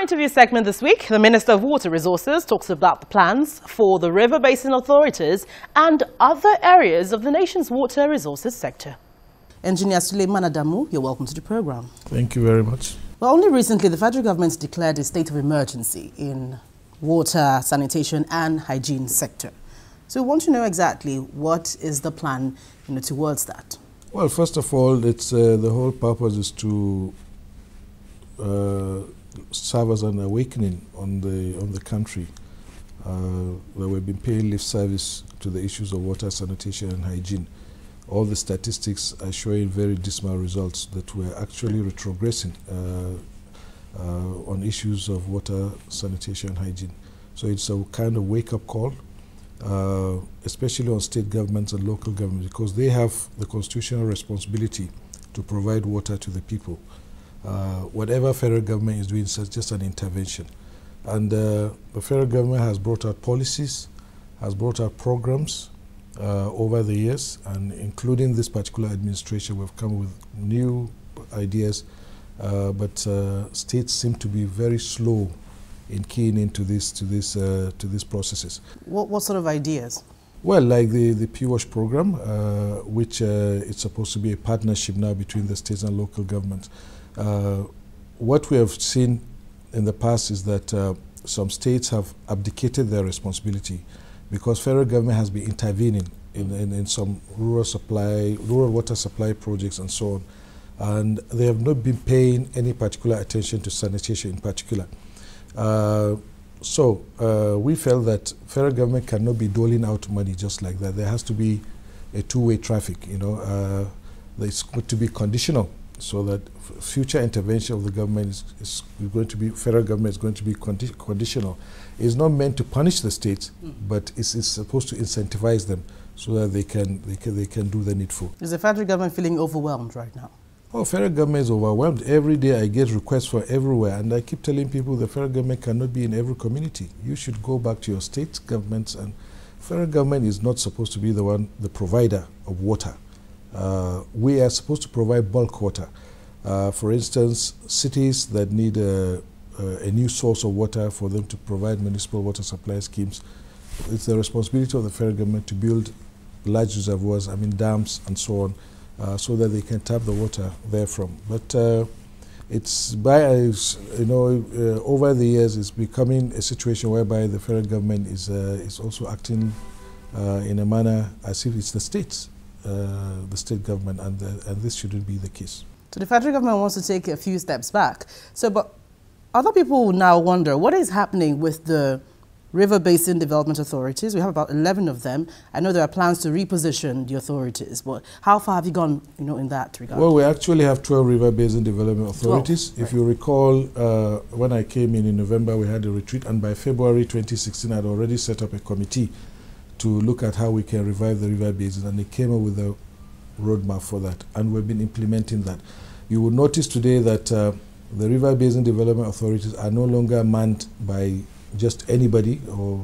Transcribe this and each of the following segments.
interview segment this week, the Minister of Water Resources talks about the plans for the river basin authorities and other areas of the nation's water resources sector. Engineer Suleiman Adamu, you're welcome to the program. Thank you very much. Well, only recently the federal government declared a state of emergency in water, sanitation and hygiene sector. So we want to know exactly what is the plan towards that. Well, first of all, it's the whole purpose is to serve as an awakening on the country, where we've been paying lip service to the issues of water, sanitation and hygiene. All the statistics are showing very dismal results that we're actually retrogressing on issues of water, sanitation and hygiene. So it's a kind of wake-up call, especially on state governments and local governments, because they have the constitutional responsibility to provide water to the people. Whatever federal government is doing is just an intervention. And the federal government has brought out policies, has brought out programs over the years, and including this particular administration, we've come with new ideas, but states seem to be very slow in keying into these processes. What sort of ideas? Well, like the P-WASH program, which it's supposed to be a partnership now between the states and local governments. What we have seen in the past is that some states have abdicated their responsibility because federal government has been intervening in some rural water supply projects and so on, and they have not been paying any particular attention to sanitation in particular. So we felt that federal government cannot be doling out money just like that. There has to be a two-way traffic, it's going to be conditional, so that future intervention of the government is going to be, federal government is going to be conditional. It's not meant to punish the states, but it's supposed to incentivize them so that they can do the needful. Is the federal government feeling overwhelmed right now? Oh, federal government is overwhelmed. Every day I get requests from everywhere, and I keep telling people the federal government cannot be in every community. You should go back to your state governments, and federal government is not supposed to be the provider of water. We are supposed to provide bulk water. For instance, cities that need a new source of water, for them to provide municipal water supply schemes, it's the responsibility of the federal government to build large reservoirs, dams and so on, so that they can tap the water therefrom. But it's over the years, it's becoming a situation whereby the federal government is also acting in a manner as if it's the states, the state government, and this shouldn't be the case. So the federal government wants to take a few steps back. So, but other people will now wonder what is happening with the river basin development authorities. We have about 11 of them. I know there are plans to reposition the authorities, but how far have you gone, in that regard? Well, we actually have 12 river basin development authorities. 12, if you recall, when I came in November, we had a retreat, and by February 2016, I'd already set up a committee to look at how we can revive the river basins, and they came up with a roadmap for that, and we've been implementing that. You will notice today that the river basin development authorities are no longer manned by just anybody or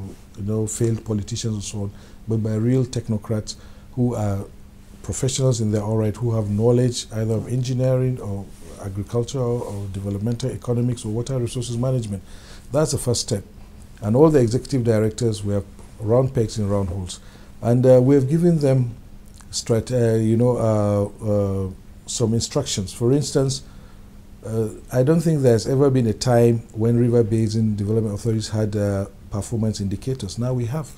failed politicians and so on, but by real technocrats who are professionals in their own right, who have knowledge either of engineering or agricultural or developmental economics or water resources management. That's the first step. And all the executive directors, we have round pegs in round holes, and we have given them some instructions. For instance, I don't think there's ever been a time when river basin development authorities had performance indicators. Now we have.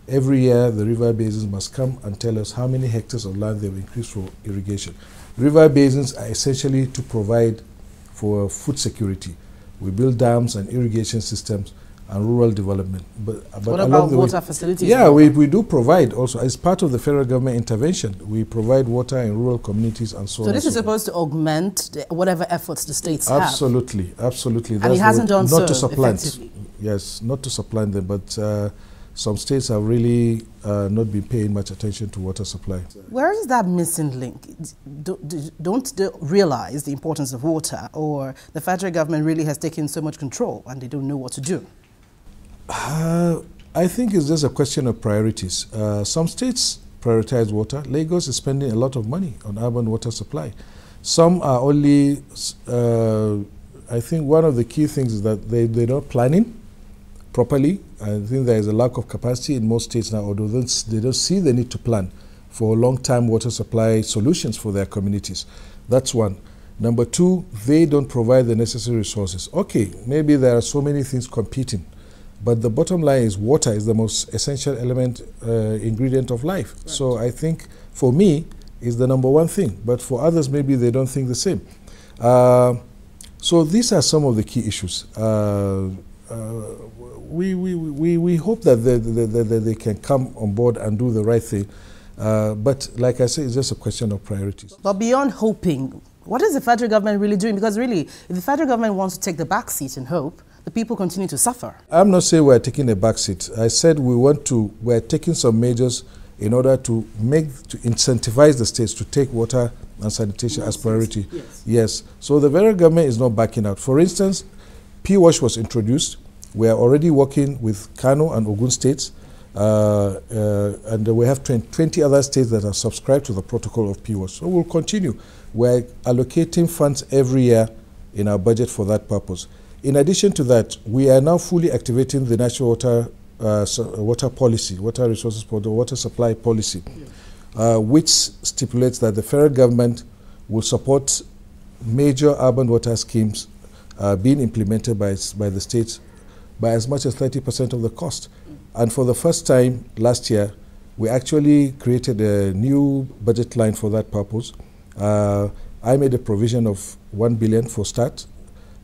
Every year the river basins must come and tell us how many hectares of land they've increased for irrigation. River basins are essentially to provide for food security. We build dams and irrigation systems and rural development. But what about water facilities? Yeah, we do provide also. As part of the federal government intervention, we provide water in rural communities and so on. So this is supposed to augment whatever efforts the states have? Absolutely. And it hasn't done so effectively? Yes, not to supplant them, but some states have really not been paying much attention to water supply. Where is that missing link? Don't they realize the importance of water, or the federal government really has taken so much control and they don't know what to do? I think it's just a question of priorities. Some states prioritize water. Lagos is spending a lot of money on urban water supply. Some are only I think one of the key things is that they're not planning properly. I think there is a lack of capacity in most states now, although they don't see the need to plan for long-term water supply solutions for their communities. That's one. Number two, they don't provide the necessary resources. Okay, maybe there are so many things competing, but the bottom line is water is the most essential element, ingredient of life. Right. So I think for me, is the number one thing, but for others, maybe they don't think the same. So these are some of the key issues. We hope that they can come on board and do the right thing. But like I say, it's just a question of priorities. But beyond hoping, what is the federal government really doing? Because really, if the federal government wants to take the back seat and hope, the people continue to suffer. I'm not saying we're taking a back seat. I said we're taking some measures in order to incentivize the states to take water and sanitation as priority. Yes. So the federal government is not backing out. For instance, P-Wash was introduced. We are already working with Kano and Ogun states. And we have 20 other states that are subscribed to the protocol of P-Wash. So we'll continue. We're allocating funds every year in our budget for that purpose. In addition to that, we are now fully activating the national water policy, water resources for the water supply policy, which stipulates that the federal government will support major urban water schemes being implemented by the states by as much as 30% of the cost. And for the first time last year, we actually created a new budget line for that purpose. I made a provision of 1 billion for start,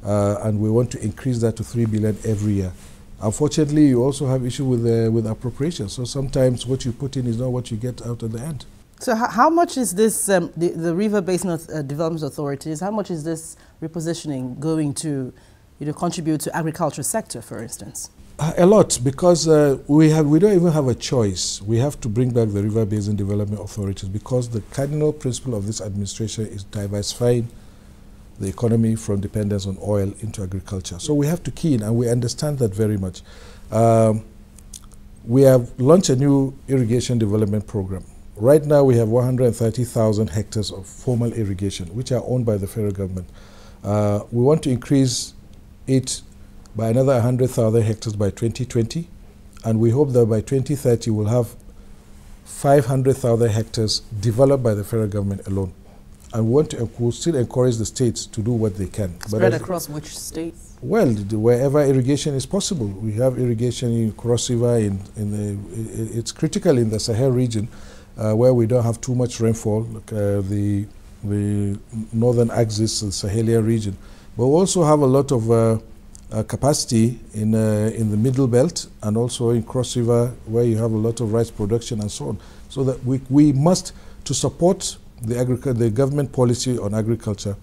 and we want to increase that to 3 billion every year. Unfortunately, you also have issue with appropriations. So sometimes what you put in is not what you get out at the end. So how much is this, the River Basin Development Authorities, how much is this repositioning going to contribute to agriculture sector, for instance? A lot, because we don't even have a choice. We have to bring back the River Basin Development Authorities because the cardinal principle of this administration is diversifying the economy from dependence on oil into agriculture. So we have to key in, and we understand that very much. We have launched a new irrigation development program. Right now we have 130,000 hectares of formal irrigation, which are owned by the federal government. We want to increase it by another 100,000 hectares by 2020, and we hope that by 2030 we'll have 500,000 hectares developed by the federal government alone. And we'll still encourage the states to do what they can. Spread across which states? Well, wherever irrigation is possible. We have irrigation in Cross River, it's critical in the Sahel region, where we don't have too much rainfall, like, the northern axis, the Sahelian region. But we also have a lot of capacity in the middle belt and also in Cross River, where you have a lot of rice production and so on. So that we must, to support the government policy on agriculture,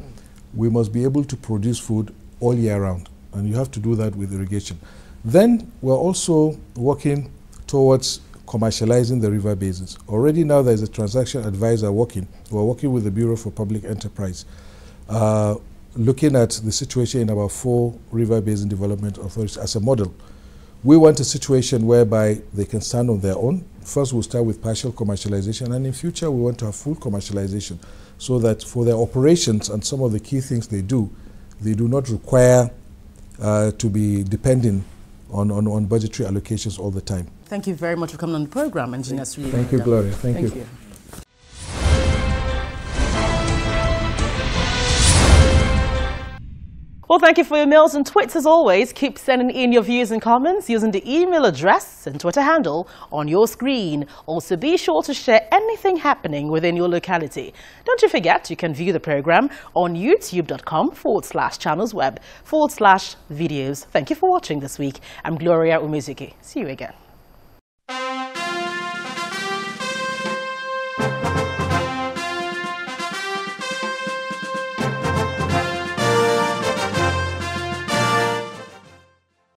we must be able to produce food all year round, and you have to do that with irrigation. Then we're also working towards commercializing the river basins. Already now there's a transaction advisor working. We're working with the Bureau for Public Enterprise, looking at the situation in about 4 river basin development authorities as a model. We want a situation whereby they can stand on their own. First, we'll start with partial commercialization, and in future, we want to have full commercialization, so that for their operations and some of the key things they do not require to be dependent on budgetary allocations all the time. Thank you very much for coming on the program, Engineer Sri. Thank you, Gloria. Thank you. Well, thank you for your mails and tweets as always. Keep sending in your views and comments using the email address and Twitter handle on your screen. Also, be sure to share anything happening within your locality. Don't you forget, you can view the program on youtube.com/channelsweb/videos. Thank you for watching this week. I'm Gloria Umuzuki. See you again.